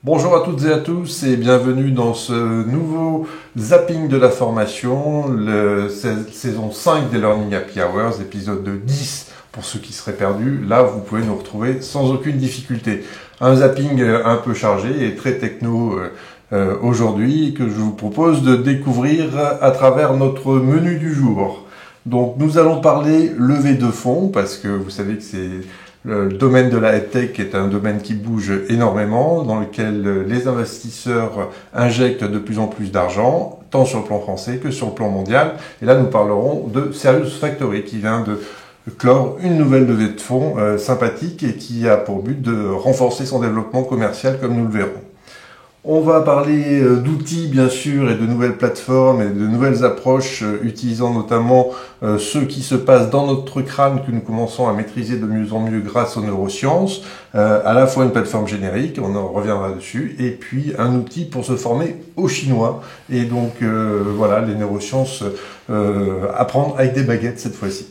Bonjour à toutes et à tous et bienvenue dans ce nouveau zapping de la formation, saison 5 des Learning Happy Hours, épisode 10 pour ceux qui seraient perdus. Là, vous pouvez nous retrouver sans aucune difficulté. Un zapping un peu chargé et très techno aujourd'hui que je vous propose de découvrir à travers notre menu du jour. Donc nous allons parler levée de fonds parce que vous savez que c'est... Le domaine de la EdTech est un domaine qui bouge énormément, dans lequel les investisseurs injectent de plus en plus d'argent, tant sur le plan français que sur le plan mondial. Et là, nous parlerons de Serious Factory, qui vient de clore une nouvelle levée de fonds sympathique et qui a pour but de renforcer son développement commercial, comme nous le verrons. On va parler d'outils, bien sûr, et de nouvelles plateformes et de nouvelles approches, utilisant notamment ceux qui se passent dans notre crâne que nous commençons à maîtriser de mieux en mieux grâce aux neurosciences. À la fois une plateforme générique, on en reviendra dessus, et puis un outil pour se former au chinois. Et donc, voilà, les neurosciences, apprendre avec des baguettes cette fois-ci.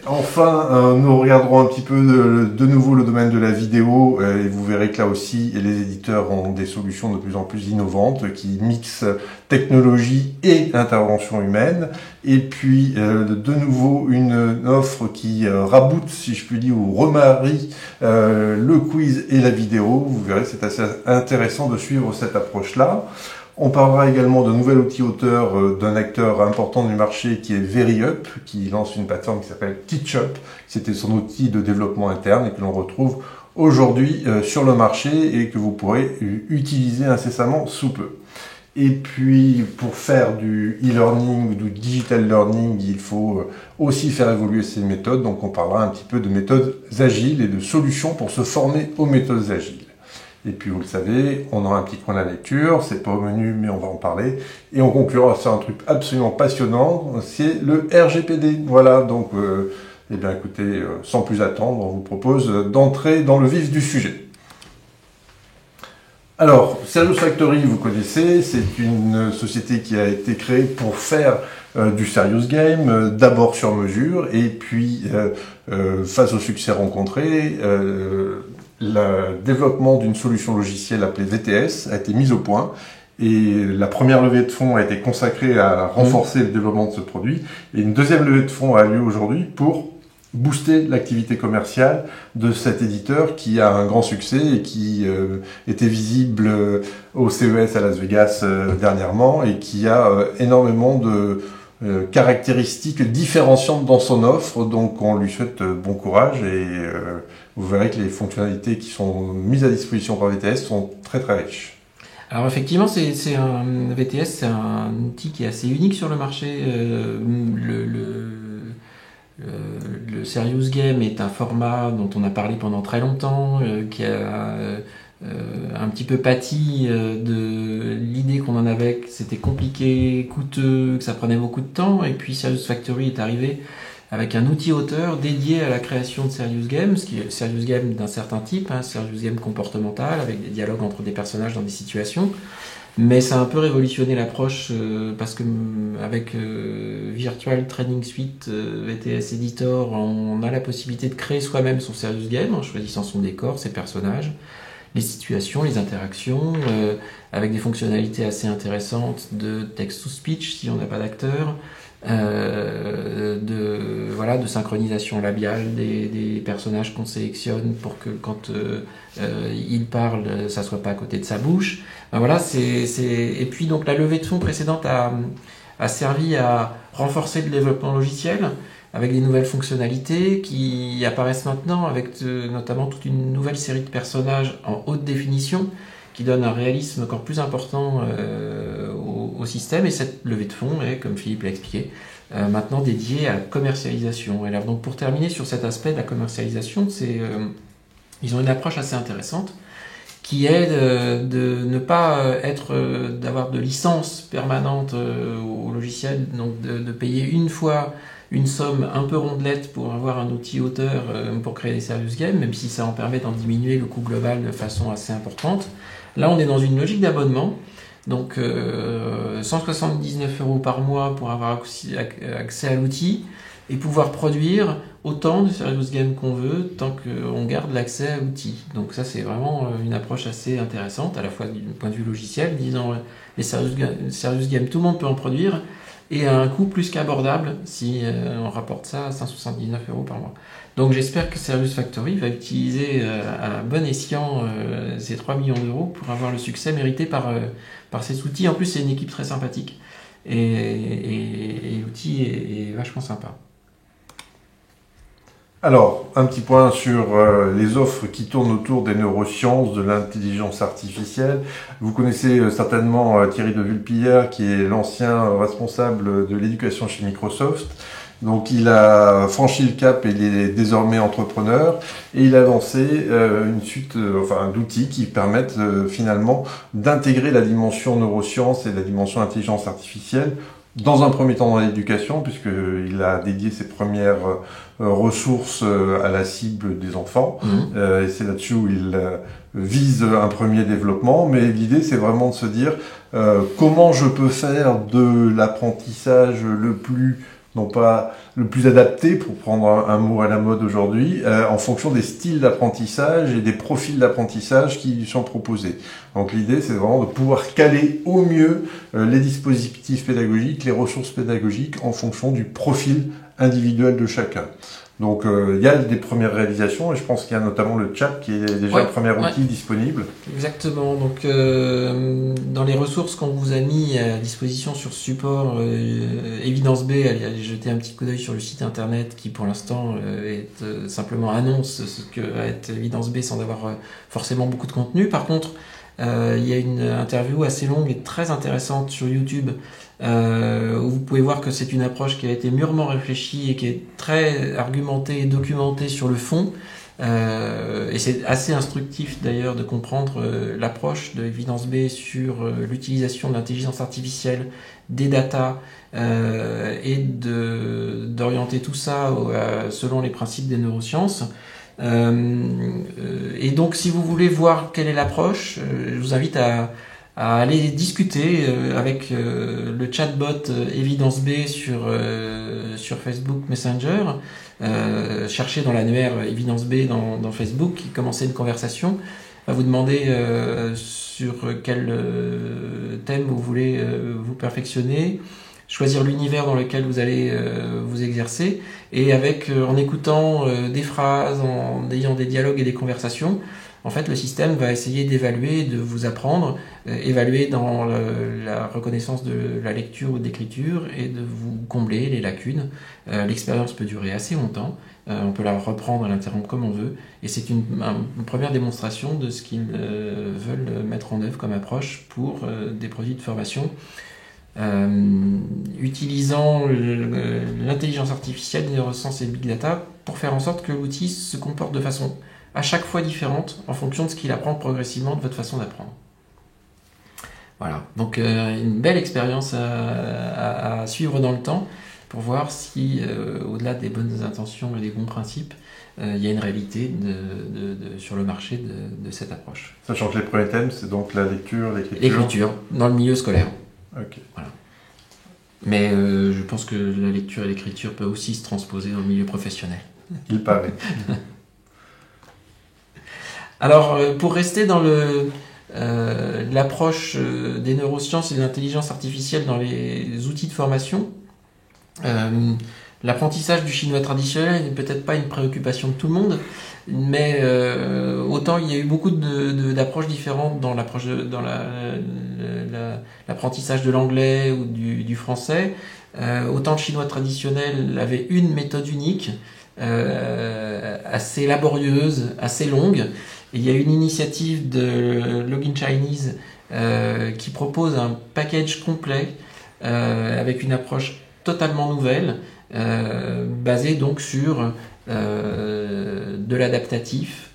Enfin, nous regarderons un petit peu de nouveau le domaine de la vidéo et vous verrez que là aussi, les éditeurs ont des solutions de plus en plus innovantes qui mixent technologie et intervention humaine. Et puis, de nouveau, une offre qui raboute, si je puis dire, ou remarie le quiz et la vidéo. Vous verrez, c'est assez intéressant de suivre cette approche-là. On parlera également de nouvel outil auteur d'un acteur important du marché qui est VeryUp, qui lance une plateforme qui s'appelle TeachUp. C'était son outil de développement interne et que l'on retrouve aujourd'hui sur le marché et que vous pourrez utiliser incessamment sous peu. Et puis, pour faire du e-learning ou du digital learning, il faut aussi faire évoluer ces méthodes. Donc, on parlera un petit peu de méthodes agiles et de solutions pour se former aux méthodes agiles. Et puis, vous le savez, on aura un petit coin de la lecture, c'est pas au menu, mais on va en parler. Et on conclura sur un truc absolument passionnant, c'est le RGPD. Voilà, donc, eh bien, écoutez, sans plus attendre, on vous propose d'entrer dans le vif du sujet. Alors, Serious Factory, vous connaissez, c'est une société qui a été créée pour faire du serious game, d'abord sur mesure, et puis, face au succès rencontré, le développement d'une solution logicielle appelée VTS a été mise au point et la première levée de fonds a été consacrée à renforcer le développement de ce produit et une deuxième levée de fonds a lieu aujourd'hui pour booster l'activité commerciale de cet éditeur qui a un grand succès et qui était visible au CES à Las Vegas dernièrement et qui a énormément de caractéristiques différenciantes dans son offre, donc on lui souhaite bon courage et vous verrez que les fonctionnalités qui sont mises à disposition par VTS sont très très riches. Alors effectivement, VTS, c'est un outil qui est assez unique sur le marché. Le Serious Game est un format dont on a parlé pendant très longtemps, qui a un petit peu pâti de l'idée qu'on en avait, que c'était compliqué, coûteux, que ça prenait beaucoup de temps, et puis Serious Factory est arrivé avec un outil auteur dédié à la création de Serious Games, qui est Serious Game d'un certain type, Serious Game comportemental, avec des dialogues entre des personnages dans des situations. Mais ça a un peu révolutionné l'approche parce que avec Virtual Training Suite VTS Editor, on a la possibilité de créer soi-même son Serious Game en choisissant son décor, ses personnages, les situations, les interactions, avec des fonctionnalités assez intéressantes de text-to-speech si on n'a pas d'acteur, de synchronisation labiale des personnages qu'on sélectionne pour que quand il parle, ça soit pas à côté de sa bouche. Voilà, et puis donc la levée de fonds précédente a servi à renforcer le développement logiciel avec des nouvelles fonctionnalités qui apparaissent maintenant avec notamment toute une nouvelle série de personnages en haute définition qui donne un réalisme encore plus important au système. Et cette levée de fonds est, comme Philippe l'a expliqué, maintenant dédiée à la commercialisation. Et alors, donc, pour terminer sur cet aspect de la commercialisation, ils ont une approche assez intéressante qui est de ne pas d'avoir de licence permanente au logiciel, donc de payer une fois une somme un peu rondelette pour avoir un outil auteur pour créer des serious games, même si ça en permet d'en diminuer le coût global de façon assez importante. Là, on est dans une logique d'abonnement, donc 179 € par mois pour avoir accès à l'outil et pouvoir produire autant de serious game qu'on veut, tant qu'on garde l'accès à l'outil. Donc ça, c'est vraiment une approche assez intéressante, à la fois du point de vue logiciel, disant les serious games, tout le monde peut en produire, et à un coût plus qu'abordable si on rapporte ça à 179 € par mois. Donc j'espère que Serious Factory va utiliser à bon escient ces 3 millions d'euros pour avoir le succès mérité par ces outils. En plus, c'est une équipe très sympathique et l'outil est vachement sympa. Alors, un petit point sur les offres qui tournent autour des neurosciences, de l'intelligence artificielle. Vous connaissez certainement Thierry de Vulpillard, qui est l'ancien responsable de l'éducation chez Microsoft. Donc, il a franchi le cap et il est désormais entrepreneur. Et il a lancé une suite d'outils qui permettent finalement d'intégrer la dimension neurosciences et la dimension intelligence artificielle dans un premier temps dans l'éducation, puisqu'il a dédié ses premières ressources à la cible des enfants. Et c'est là-dessus où il vise un premier développement. Mais l'idée, c'est vraiment de se dire comment je peux faire de l'apprentissage non pas le plus adapté, pour prendre un mot à la mode aujourd'hui, en fonction des styles d'apprentissage et des profils d'apprentissage qui lui sont proposés. Donc l'idée, c'est vraiment de pouvoir caler au mieux les dispositifs pédagogiques, les ressources pédagogiques en fonction du profil individuel de chacun. Donc il y a des premières réalisations et je pense qu'il y a notamment le chat qui est déjà le premier outil disponible. Exactement. Donc dans les ressources qu'on vous a mis à disposition sur ce support, Evidence B, allez jeter un petit coup d'œil sur le site internet qui pour l'instant simplement annonce ce que va être Evidence B sans avoir forcément beaucoup de contenu. Par contre, il y a une interview assez longue et très intéressante sur YouTube où vous pouvez voir que c'est une approche qui a été mûrement réfléchie et qui est très argumentée et documentée sur le fond. Et c'est assez instructif d'ailleurs de comprendre l'approche de Evidence B sur l'utilisation de l'intelligence artificielle, des datas et d'orienter tout ça selon les principes des neurosciences. Et donc si vous voulez voir quelle est l'approche, je vous invite à aller discuter avec le chatbot Evidence B sur Facebook Messenger. Cherchez dans l'annuaire Evidence B dans Facebook, commencez une conversation, va vous demander sur quel thème vous voulez vous perfectionner, choisir l'univers dans lequel vous allez vous exercer, et en écoutant des phrases, en ayant des dialogues et des conversations, en fait, le système va essayer d'évaluer, de vous apprendre, évaluer dans la reconnaissance de la lecture ou de l'écriture et de vous combler les lacunes. L'expérience peut durer assez longtemps, on peut la reprendre et l'interrompre comme on veut, et c'est une première démonstration de ce qu'ils veulent mettre en œuvre comme approche pour des produits de formation. Utilisant l'intelligence artificielle, les neurosciences et le big data pour faire en sorte que l'outil se comporte de façon à chaque fois différente en fonction de ce qu'il apprend progressivement de votre façon d'apprendre. Voilà, donc une belle expérience à suivre dans le temps pour voir si, au-delà des bonnes intentions et des bons principes, il y a une réalité sur le marché de cette approche. Sachant que les premiers thèmes, c'est donc la lecture, l'écriture. L'écriture, dans le milieu scolaire. Ok. Voilà. Mais je pense que la lecture et l'écriture peuvent aussi se transposer dans le milieu professionnel. Il paraît. Alors, pour rester dans l'approche des neurosciences et de l'intelligence artificielle dans les outils de formation, l'apprentissage du chinois traditionnel n'est peut-être pas une préoccupation de tout le monde, mais autant il y a eu beaucoup d'approches différentes dans l'apprentissage de l'anglais ou du français, autant le chinois traditionnel avait une méthode unique, assez laborieuse, assez longue. Et il y a une initiative de Login Chinese qui propose un package complet avec une approche totalement nouvelle, basée donc sur de l'adaptatif,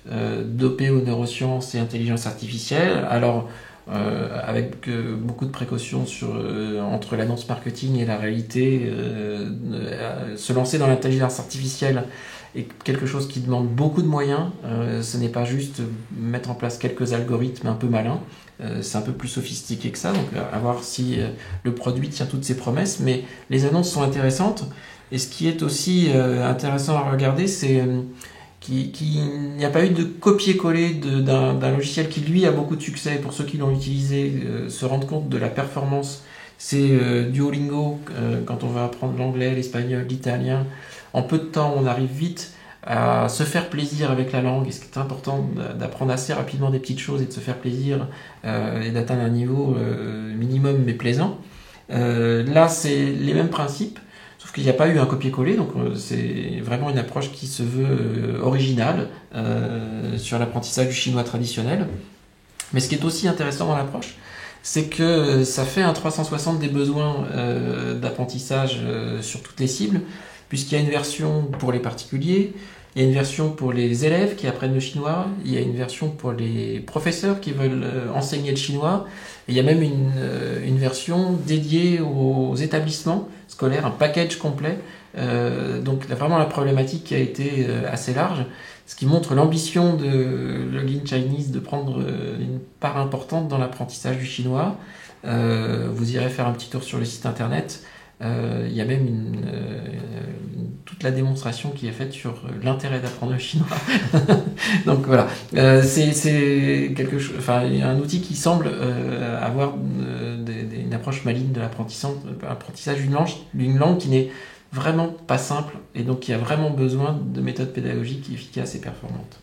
dopé aux neurosciences et intelligence artificielle. Alors, avec beaucoup de précautions entre l'annonce marketing et la réalité, se lancer dans l'intelligence artificielle est quelque chose qui demande beaucoup de moyens. Ce n'est pas juste mettre en place quelques algorithmes un peu malins, c'est un peu plus sophistiqué que ça, donc à voir si le produit tient toutes ses promesses, mais les annonces sont intéressantes. Et ce qui est aussi intéressant à regarder, c'est qu'il n'y a pas eu de copier-coller d'un logiciel qui, lui, a beaucoup de succès. Pour ceux qui l'ont utilisé, se rendent compte de la performance. C'est Duolingo, quand on va apprendre l'anglais, l'espagnol, l'italien. En peu de temps, on arrive vite à se faire plaisir avec la langue. Et ce qui est important, d'apprendre assez rapidement des petites choses et de se faire plaisir et d'atteindre un niveau minimum mais plaisant. Là, c'est les mêmes principes. Sauf qu'il n'y a pas eu un copier-coller, donc c'est vraiment une approche qui se veut originale sur l'apprentissage du chinois traditionnel. Mais ce qui est aussi intéressant dans l'approche, c'est que ça fait un 360 des besoins d'apprentissage sur toutes les cibles, puisqu'il y a une version pour les particuliers, il y a une version pour les élèves qui apprennent le chinois, il y a une version pour les professeurs qui veulent enseigner le chinois, et il y a même une version dédiée aux établissements scolaires, un package complet. Donc vraiment la problématique a été assez large, ce qui montre l'ambition de Login Chinese de prendre une part importante dans l'apprentissage du chinois. Vous irez faire un petit tour sur le site internet. Il y a même toute la démonstration qui est faite sur l'intérêt d'apprendre le chinois. Donc voilà, c'est quelque chose, enfin un outil qui semble avoir une approche maligne de l'apprentissage d'une langue qui n'est vraiment pas simple et donc qui a vraiment besoin de méthodes pédagogiques efficaces et performantes.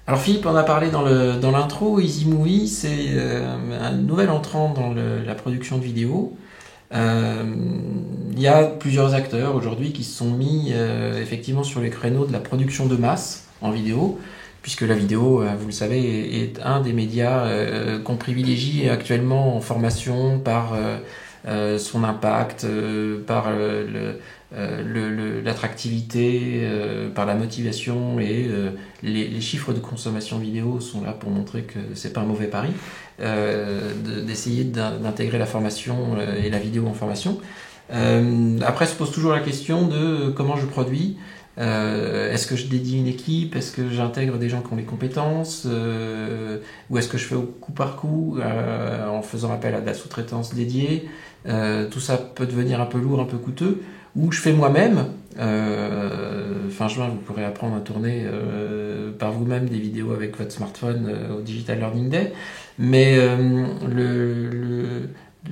Alors Philippe en a parlé dans l'intro, EasyMovie c'est un nouvel entrant dans la production de vidéos. Il y a plusieurs acteurs aujourd'hui qui se sont mis effectivement sur les créneaux de la production de masse en vidéo, puisque la vidéo, vous le savez, est un des médias qu'on privilégie actuellement en formation par son impact, par l'attractivité, par la motivation et les chiffres de consommation vidéo sont là pour montrer que c'est pas un mauvais pari d'essayer d'intégrer la formation et la vidéo en formation. Après se pose toujours la question de comment je produis. Est-ce que je dédie une équipe? Est-ce que j'intègre des gens qui ont les compétences? Ou est-ce que je fais au coup par coup en faisant appel à de la sous-traitance dédiée? Tout ça peut devenir un peu lourd, un peu coûteux. Ou je fais moi-même. Fin juin, vous pourrez apprendre à tourner par vous-même des vidéos avec votre smartphone au Digital Learning Day. Mais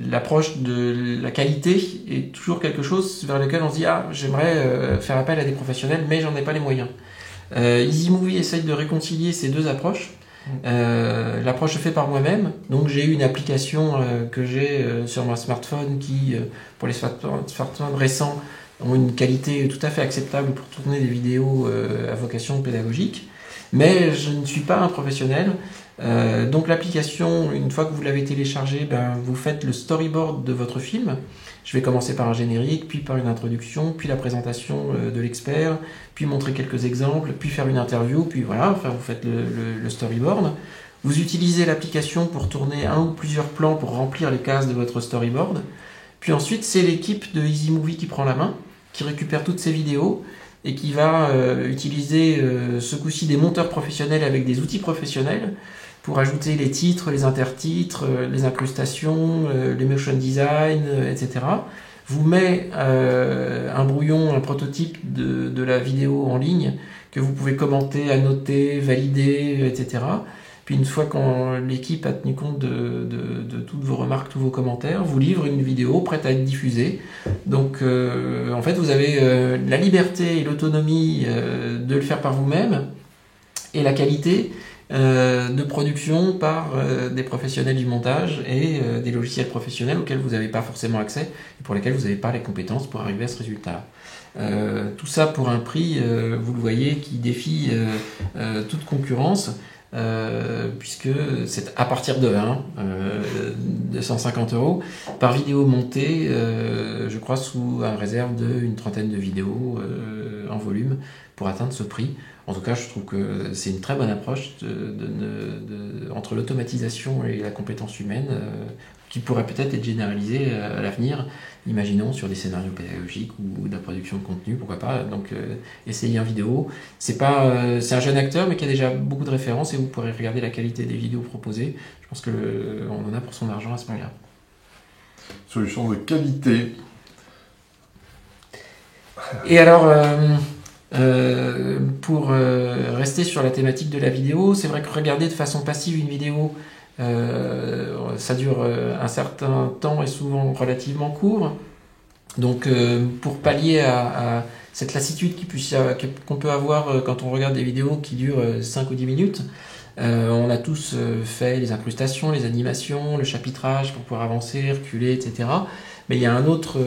l'approche de la qualité est toujours quelque chose vers lequel on se dit j'aimerais faire appel à des professionnels mais j'en ai pas les moyens. EasyMovie essaye de réconcilier ces deux approches. L'approche fait par moi-même, donc j'ai une application que j'ai sur mon smartphone qui pour les smartphones récents ont une qualité tout à fait acceptable pour tourner des vidéos à vocation pédagogique, mais je ne suis pas un professionnel. Donc l'application, une fois que vous l'avez téléchargée, vous faites le storyboard de votre film. Je vais commencer par un générique, puis par une introduction, puis la présentation de l'expert, puis montrer quelques exemples, puis faire une interview, puis voilà, enfin, vous faites le storyboard. Vous utilisez l'application pour tourner un ou plusieurs plans pour remplir les cases de votre storyboard. Puis ensuite, c'est l'équipe de EasyMovie qui prend la main, qui récupère toutes ces vidéos et qui va utiliser ce coup-ci des monteurs professionnels avec des outils professionnels pour ajouter les titres, les intertitres, les incrustations, les motion design, etc. Vous met un brouillon, un prototype de la vidéo en ligne que vous pouvez commenter, annoter, valider, etc. Puis une fois que l'équipe a tenu compte de toutes vos remarques, tous vos commentaires, vous livre une vidéo prête à être diffusée. Donc en fait vous avez la liberté et l'autonomie de le faire par vous-même et la qualité de production par des professionnels du montage et des logiciels professionnels auxquels vous n'avez pas forcément accès et pour lesquels vous n'avez pas les compétences pour arriver à ce résultat. Tout ça pour un prix, vous le voyez, qui défie toute concurrence. Puisque c'est à partir de 250 € par vidéo montée, je crois sous un réserve d'une trentaine de vidéos en volume pour atteindre ce prix. En tout cas, je trouve que c'est une très bonne approche entre l'automatisation et la compétence humaine qui pourrait peut-être être généralisée à l'avenir. Imaginons sur des scénarios pédagogiques ou de la production de contenu, pourquoi pas. Donc, essayer en vidéo. C'est un jeune acteur, mais qui a déjà beaucoup de références et vous pourrez regarder la qualité des vidéos proposées. Je pense qu'on en a pour son argent à ce moment-là. Solution de qualité. Et alors, pour rester sur la thématique de la vidéo, c'est vrai que regarder de façon passive une vidéo, ça dure un certain temps et souvent relativement court. Donc, pour pallier à cette lassitude qu'on peut avoir quand on regarde des vidéos qui durent 5 ou 10 minutes, on a tous fait les incrustations, les animations, le chapitrage pour pouvoir avancer, reculer, etc. Mais il y a un autre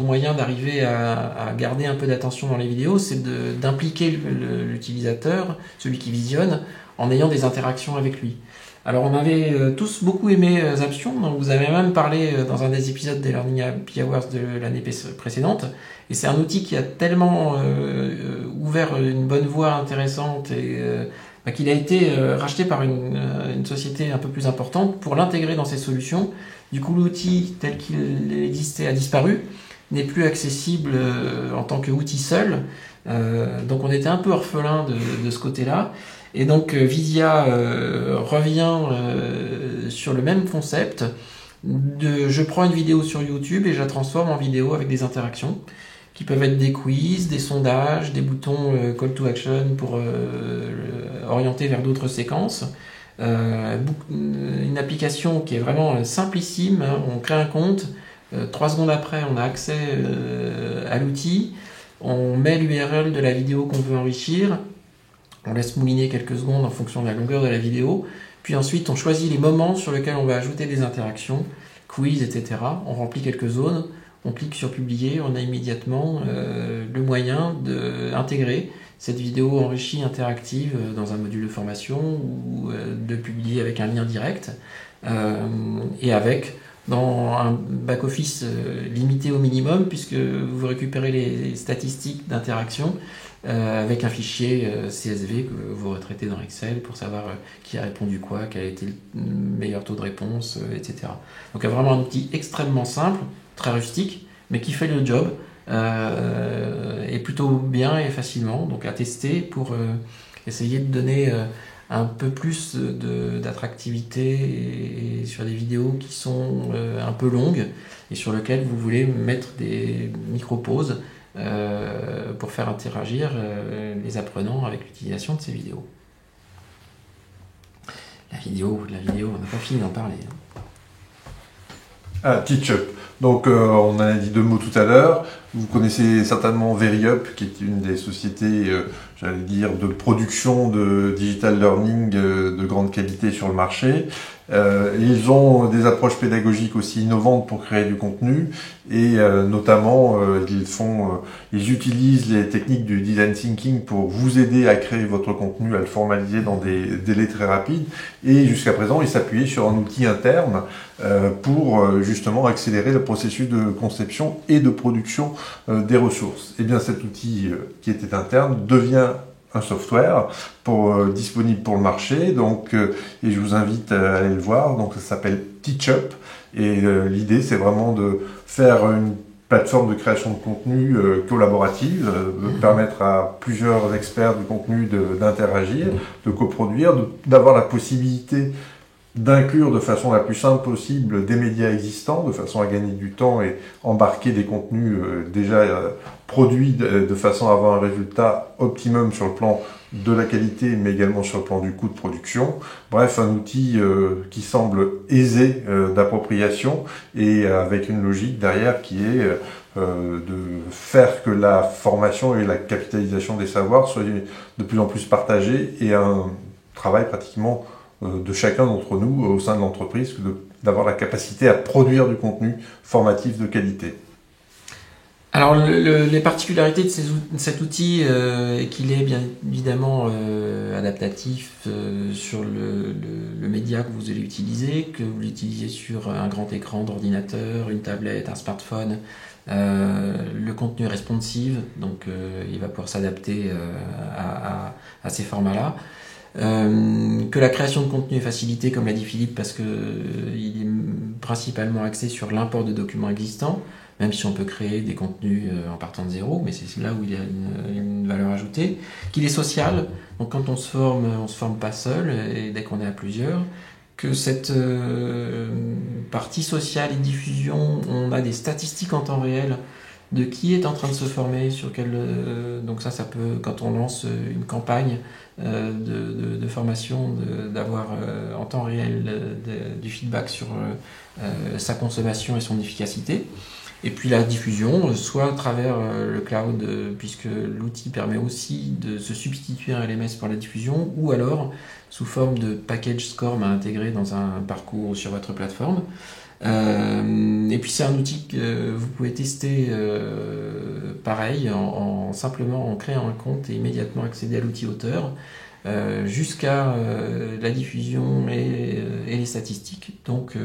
moyen d'arriver à garder un peu d'attention dans les vidéos, c'est d'impliquer l'utilisateur, celui qui visionne, en ayant des interactions avec lui. Alors on avait tous beaucoup aimé Zaption, donc vous avez même parlé dans un des épisodes des Learning Happy Hours de l'année précédente, et c'est un outil qui a tellement ouvert une bonne voie intéressante et qu'il a été racheté par une société un peu plus importante pour l'intégrer dans ses solutions. Du coup l'outil tel qu'il existait a disparu, n'est plus accessible en tant qu'outil seul, donc on était un peu orphelin de ce côté-là. Et donc Vysia revient sur le même concept je prends une vidéo sur YouTube et je la transforme en vidéo avec des interactions qui peuvent être des quiz, des sondages, des boutons call to action pour orienter vers d'autres séquences. Une application qui est vraiment simplissime, hein. On crée un compte, 3 secondes après on a accès à l'outil, on met l'URL de la vidéo qu'on veut enrichir. On laisse mouliner quelques secondes en fonction de la longueur de la vidéo. Puis ensuite, on choisit les moments sur lesquels on va ajouter des interactions, quiz, etc. On remplit quelques zones, on clique sur publier, on a immédiatement le moyen d'intégrer cette vidéo enrichie interactive dans un module de formation ou de publier avec un lien direct et avec dans un back-office limité au minimum puisque vous récupérez les statistiques d'interaction avec un fichier CSV que vous retraitez dans Excel pour savoir qui a répondu quoi, quel a été le meilleur taux de réponse, etc. Donc il y a vraiment un outil extrêmement simple, très rustique, mais qui fait le job et plutôt bien et facilement, donc à tester pour essayer de donner un peu plus d'attractivité et sur des vidéos qui sont un peu longues et sur lesquelles vous voulez mettre des micro-pauses pour faire interagir les apprenants avec l'utilisation de ces vidéos. La vidéo, on n'a pas fini d'en parler. Ah, TeachUp. Donc, on en a dit 2 mots tout à l'heure. Vous connaissez certainement VeryUp, qui est une des sociétés, j'allais dire, de production de digital learning de grande qualité sur le marché. Ils ont des approches pédagogiques aussi innovantes pour créer du contenu et notamment ils utilisent les techniques du design thinking pour vous aider à créer votre contenu, à le formaliser dans des délais très rapides et jusqu'à présent ils s'appuyaient sur un outil interne pour justement accélérer le processus de conception et de production des ressources. Et bien cet outil qui était interne devient un software disponible pour le marché, donc, et je vous invite à aller le voir, donc ça s'appelle TeachUp, et l'idée c'est vraiment de faire une plateforme de création de contenu collaborative, de permettre à plusieurs experts du contenu d'interagir, de coproduire, d'avoir la possibilité d'inclure de façon la plus simple possible des médias existants, de façon à gagner du temps et embarquer des contenus déjà produits de façon à avoir un résultat optimum sur le plan de la qualité, mais également sur le plan du coût de production. Bref, un outil qui semble aisé d'appropriation et avec une logique derrière qui est de faire que la formation et la capitalisation des savoirs soient de plus en plus partagées et un travail pratiquement de chacun d'entre nous au sein de l'entreprise, d'avoir la capacité à produire du contenu formatif de qualité. Alors les particularités de cet outil est qu'il est bien évidemment adaptatif sur le média que vous allez utiliser, que vous l'utilisez sur un grand écran d'ordinateur, une tablette, un smartphone. Le contenu est responsive, donc il va pouvoir s'adapter à ces formats-là. Que la création de contenu est facilitée, comme l'a dit Philippe, parce que il est principalement axé sur l'import de documents existants, même si on peut créer des contenus en partant de zéro, mais c'est là où il y a une valeur ajoutée. Qu'il est social, donc quand on se forme pas seul, et dès qu'on est à plusieurs. que cette partie sociale et diffusion, on a des statistiques en temps réel de qui est en train de se former, sur quel, donc ça peut, quand on lance une campagne de formation, d'avoir en temps réel du feedback sur sa consommation et son efficacité. Et puis la diffusion, soit à travers le cloud, puisque l'outil permet aussi de se substituer à un LMS pour la diffusion, ou alors sous forme de package SCORM à intégrer dans un parcours sur votre plateforme. Et puis c'est un outil que vous pouvez tester pareil, simplement en créant un compte et immédiatement accéder à l'outil auteur, jusqu'à la diffusion et les statistiques. Donc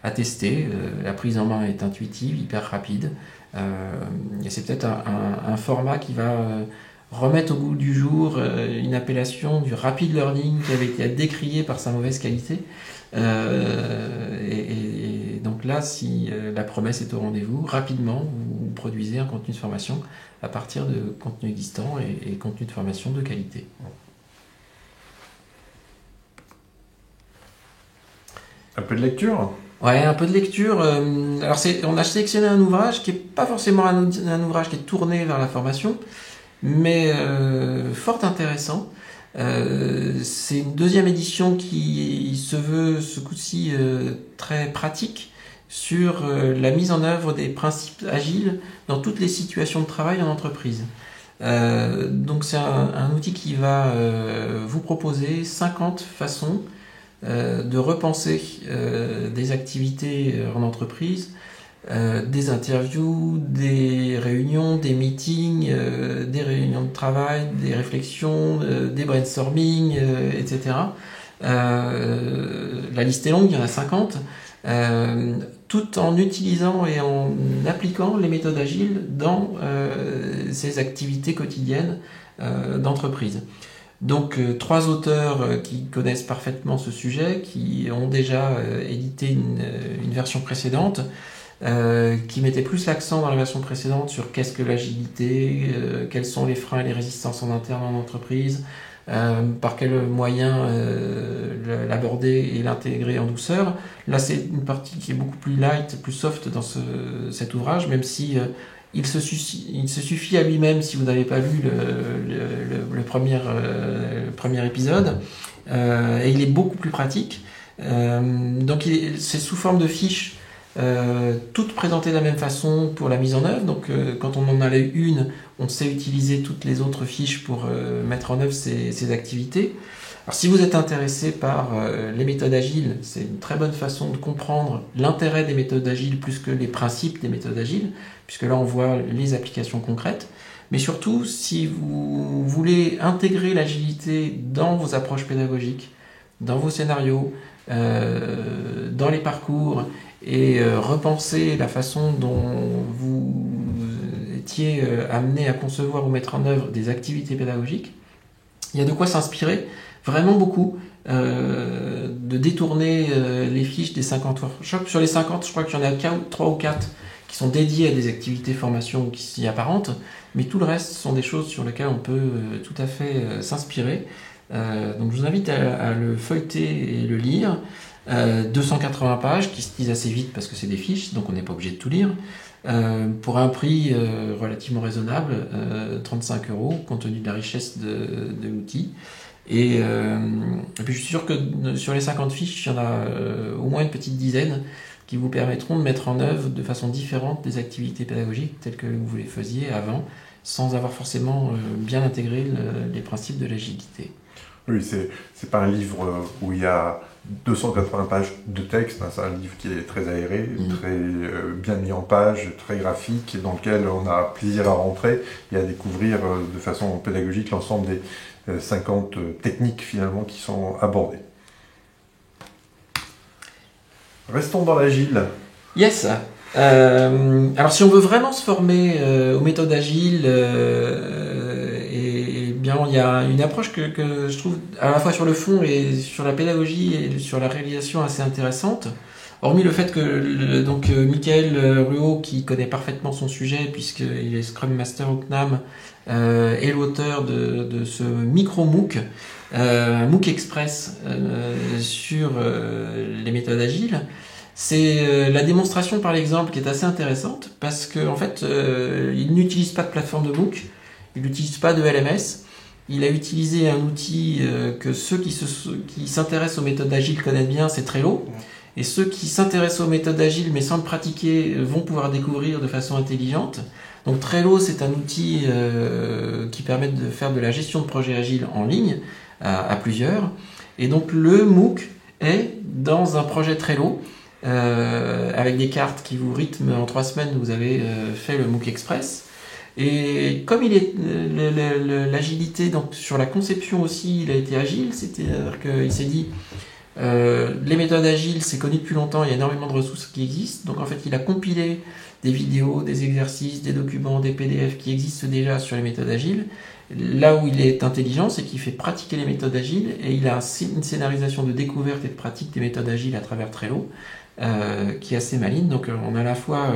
à tester, la prise en main est intuitive, hyper rapide, et c'est peut-être un format qui va remettre au goût du jour une appellation du rapid learning qui avait été décriée par sa mauvaise qualité. Et donc là, si la promesse est au rendez-vous, rapidement vous produisez un contenu de formation à partir de contenus existants et contenus de formation de qualité. Un peu de lecture ? Ouais, un peu de lecture. Alors on a sélectionné un ouvrage qui n'est pas forcément un ouvrage qui est tourné vers la formation, mais fort intéressant. C'est une deuxième édition qui se veut ce coup-ci très pratique sur la mise en œuvre des principes agiles dans toutes les situations de travail en entreprise. Donc c'est un outil qui va vous proposer 50 façons de repenser des activités en entreprise, des interviews, des réunions, des meetings, des réunions de travail, des réflexions, des brainstorming, etc. La liste est longue, il y en a 50, tout en utilisant et en appliquant les méthodes agiles dans ces activités quotidiennes d'entreprise. Donc 3 auteurs qui connaissent parfaitement ce sujet, qui ont déjà édité une version précédente, qui mettait plus l'accent dans la version précédente sur qu'est-ce que l'agilité, quels sont les freins et les résistances en interne en entreprise, par quels moyens l'aborder et l'intégrer en douceur. Là, c'est une partie qui est beaucoup plus light, plus soft dans cet ouvrage, même si il se suffit à lui-même, si vous n'avez pas lu le premier épisode, et il est beaucoup plus pratique. Donc c'est sous forme de fiches, toutes présentées de la même façon pour la mise en œuvre. Donc quand on en a une, on sait utiliser toutes les autres fiches pour mettre en œuvre ces activités. Alors si vous êtes intéressé par les méthodes agiles, c'est une très bonne façon de comprendre l'intérêt des méthodes agiles plus que les principes des méthodes agiles, puisque là on voit les applications concrètes. Mais surtout, si vous voulez intégrer l'agilité dans vos approches pédagogiques, dans vos scénarios, dans les parcours, et repenser la façon dont vous étiez amené à concevoir ou mettre en œuvre des activités pédagogiques, il y a de quoi s'inspirer, vraiment beaucoup, de détourner les fiches des 50 workshops. Sur les 50, je crois qu'il y en a 3 ou 4 qui sont dédiés à des activités formation qui s'y apparentent, mais tout le reste sont des choses sur lesquelles on peut tout à fait s'inspirer. Donc je vous invite à le feuilleter et le lire. 280 pages qui se lisent assez vite parce que c'est des fiches, donc on n'est pas obligé de tout lire, pour un prix relativement raisonnable, 35 €, compte tenu de la richesse de l'outil. Et puis je suis sûr que sur les 50 fiches, il y en a au moins une petite dizaine qui vous permettront de mettre en œuvre de façon différente des activités pédagogiques telles que vous les faisiez avant, sans avoir forcément bien intégré les principes de l'agilité. Oui, c'est pas un livre où il y a 280 pages de texte, hein, c'est un livre qui est très aéré, très bien mis en page, très graphique, dans lequel on a plaisir à rentrer et à découvrir de façon pédagogique l'ensemble des 50 techniques finalement qui sont abordées. Restons dans l'agile. Yes. Alors si on veut vraiment se former aux méthodes agiles, bien il y a une approche que je trouve à la fois sur le fond et sur la pédagogie et sur la réalisation assez intéressante. Hormis le fait que Michael Ruot, qui connaît parfaitement son sujet, puisqu'il est Scrum Master au CNAM, est l'auteur de ce micro-MOOC, un MOOC Express sur les méthodes agiles. C'est la démonstration par l'exemple qui est assez intéressante, parce qu'en fait, il n'utilise pas de plateforme de MOOC, il n'utilise pas de LMS. Il a utilisé un outil que ceux qui s'intéressent aux méthodes agiles connaissent bien, c'est Trello. Et ceux qui s'intéressent aux méthodes agiles mais sans le pratiquer vont pouvoir découvrir de façon intelligente. Donc Trello, c'est un outil qui permet de faire de la gestion de projets agiles en ligne à plusieurs. Et donc le MOOC est dans un projet Trello avec des cartes qui vous rythment en 3 semaines. Vous avez fait le MOOC Express. Et comme il est l'agilité, donc sur la conception aussi, il a été agile, c'est-à-dire qu'il s'est dit les méthodes agiles, c'est connu depuis longtemps, il y a énormément de ressources qui existent. Donc en fait, il a compilé des vidéos, des exercices, des documents, des PDF qui existent déjà sur les méthodes agiles. Là où il est intelligent, c'est qu'il fait pratiquer les méthodes agiles et il a une scénarisation de découverte et de pratique des méthodes agiles à travers Trello qui est assez maligne. Donc on a à la fois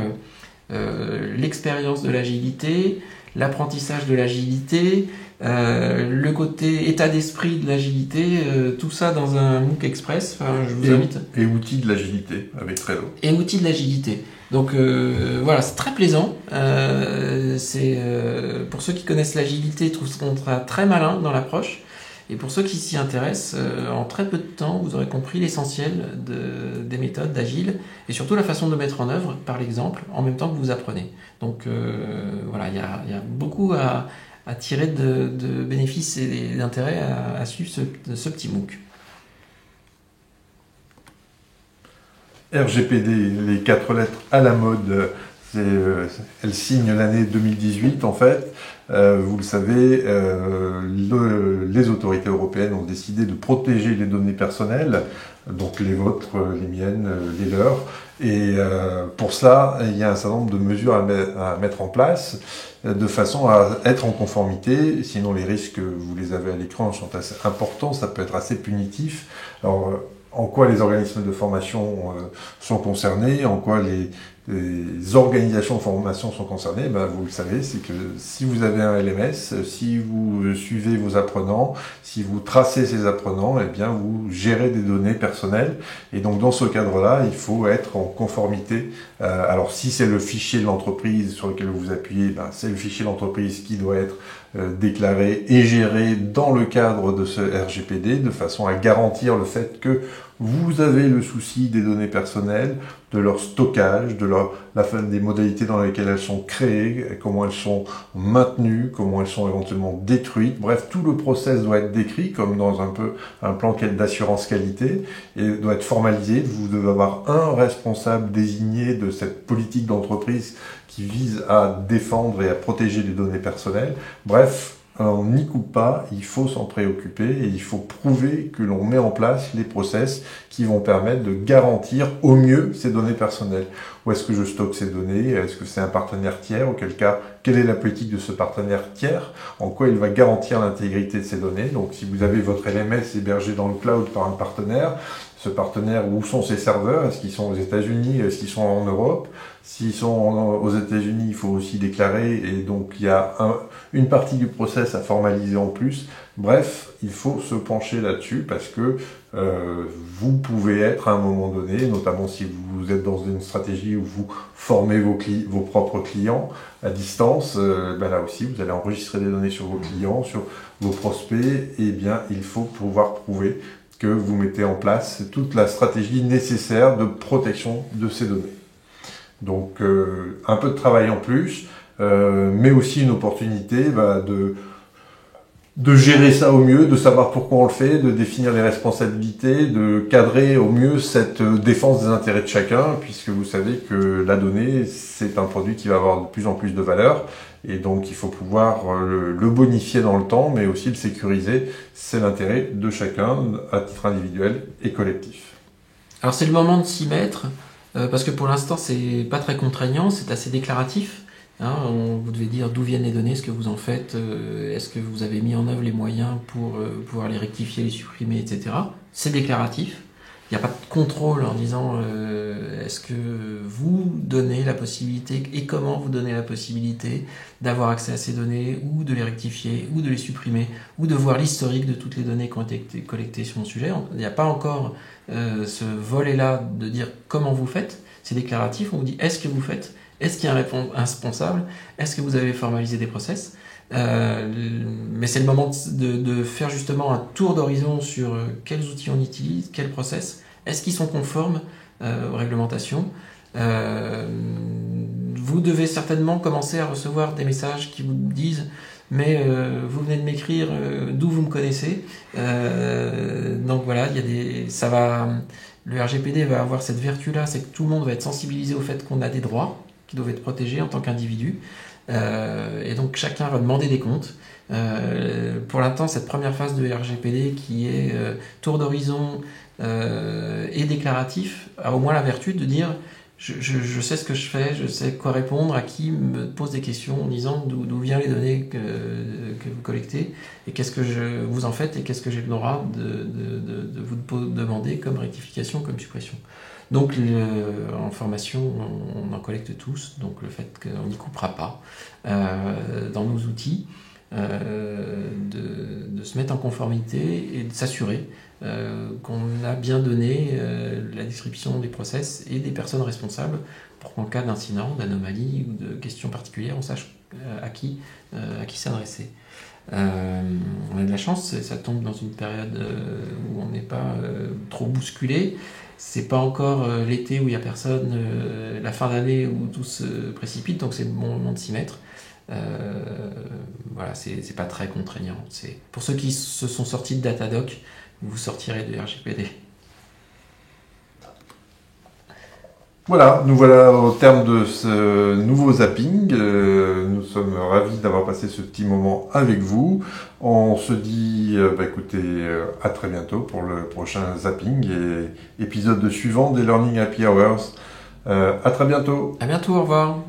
l'expérience de l'agilité, l'apprentissage de l'agilité, le côté état d'esprit de l'agilité, tout ça dans un MOOC Express. Enfin, je vous invite. Et outils de l'agilité avec Trello. Et outils de l'agilité. Donc voilà, c'est très plaisant. Pour ceux qui connaissent l'agilité, ils trouvent ça très malin dans l'approche. Et pour ceux qui s'y intéressent, en très peu de temps, vous aurez compris l'essentiel des méthodes d'agile et surtout la façon de mettre en œuvre par l'exemple en même temps que vous apprenez. Donc voilà, il y a beaucoup à tirer de bénéfices et d'intérêts à suivre ce petit MOOC. RGPD, les 4 lettres à la mode, elle signe l'année 2018 en fait. Vous le savez, les autorités européennes ont décidé de protéger les données personnelles, donc les vôtres, les miennes, les leurs. Et pour cela, il y a un certain nombre de mesures à mettre en place de façon à être en conformité. Sinon, les risques, vous les avez à l'écran, sont assez importants, ça peut être assez punitif. Alors, en quoi les organismes de formation sont concernés, en quoi les organisations de formation sont concernées, ben vous le savez, c'est que si vous avez un LMS, si vous suivez vos apprenants, si vous tracez ces apprenants, eh bien vous gérez des données personnelles. Et donc dans ce cadre-là, il faut être en conformité. Alors si c'est le fichier de l'entreprise sur lequel vous appuyez, ben, c'est le fichier de l'entreprise qui doit être déclaré et géré dans le cadre de ce RGPD, de façon à garantir le fait que vous avez le souci des données personnelles, de leur stockage, des modalités dans lesquelles elles sont créées, comment elles sont maintenues, comment elles sont éventuellement détruites. Bref, tout le process doit être décrit comme dans un plan d'assurance qualité et doit être formalisé. Vous devez avoir un responsable désigné de cette politique d'entreprise qui vise à défendre et à protéger les données personnelles. Bref, on n'y coupe pas, il faut s'en préoccuper et il faut prouver que l'on met en place les process qui vont permettre de garantir au mieux ces données personnelles. Où est-ce que je stocke ces données? Est-ce que c'est un partenaire tiers? Auquel cas, quelle est la politique de ce partenaire tiers? En quoi il va garantir l'intégrité de ces données? Donc si vous avez votre LMS hébergé dans le cloud par un partenaire, ce partenaire, où sont ses serveurs? Est-ce qu'ils sont aux États-Unis? Est-ce qu'ils sont en Europe? S'ils sont aux États-Unis, il faut aussi déclarer, et donc il y a une partie du process à formaliser en plus. Bref, il faut se pencher là-dessus parce que vous pouvez être à un moment donné, notamment si vous êtes dans une stratégie où vous formez vos propres clients à distance, ben là aussi vous allez enregistrer des données sur vos clients, sur vos prospects, et bien il faut pouvoir prouver que vous mettez en place toute la stratégie nécessaire de protection de ces données. Donc un peu de travail en plus, mais aussi une opportunité de gérer ça au mieux, de savoir pourquoi on le fait, de définir les responsabilités, de cadrer au mieux cette défense des intérêts de chacun, puisque vous savez que la donnée, c'est un produit qui va avoir de plus en plus de valeur, et donc il faut pouvoir le bonifier dans le temps, mais aussi le sécuriser. C'est l'intérêt de chacun, à titre individuel et collectif. Alors c'est le moment de s'y mettre, parce que pour l'instant c'est pas très contraignant, c'est assez déclaratif. Hein, vous devez dire d'où viennent les données, ce que vous en faites, est-ce que vous avez mis en œuvre les moyens pour pouvoir les rectifier, les supprimer, etc. C'est déclaratif. Il n'y a pas de contrôle en disant est-ce que vous donnez la possibilité et comment vous donnez la possibilité d'avoir accès à ces données ou de les rectifier ou de les supprimer ou de voir l'historique de toutes les données qui ont été collectées sur mon sujet. Il n'y a pas encore ce volet-là de dire comment vous faites. C'est déclaratif, on vous dit est-ce que vous faites, est-ce qu'il y a un responsable, est-ce que vous avez formalisé des process. Mais c'est le moment de faire justement un tour d'horizon sur quels outils on utilise, quels process, est-ce qu'ils sont conformes aux réglementations. Vous devez certainement commencer à recevoir des messages qui vous disent mais vous venez de m'écrire d'où vous me connaissez. Donc voilà, le RGPD va avoir cette vertu-là, c'est que tout le monde va être sensibilisé au fait qu'on a des droits qui doivent être protégés en tant qu'individu. Et donc chacun va demander des comptes. Pour l'instant, cette première phase de RGPD qui est tour d'horizon et déclaratif a au moins la vertu de dire je sais ce que je fais, je sais quoi répondre, à qui me pose des questions en disant d'où viennent les données que vous collectez et qu'est-ce que vous en faites et qu'est-ce que j'ai le droit de vous demander comme rectification, comme suppression. Donc en formation, on en collecte tous, donc le fait qu'on n'y coupera pas dans nos outils, de se mettre en conformité et de s'assurer qu'on a bien donné la description des process et des personnes responsables pour qu'en cas d'incident, d'anomalie ou de questions particulières, on sache à qui s'adresser. On a de la chance, ça tombe dans une période où on n'est pas trop bousculé. C'est pas encore l'été où il n'y a personne, la fin d'année où tout se précipite, donc c'est le bon moment de s'y mettre. Voilà, c'est pas très contraignant. Pour ceux qui se sont sortis de Datadoc, vous sortirez de RGPD. Voilà, nous voilà au terme de ce nouveau zapping. Nous sommes ravis d'avoir passé ce petit moment avec vous. On se dit, écoutez, à très bientôt pour le prochain zapping et épisode suivant des Learning Happy Hours. À très bientôt. À bientôt, au revoir.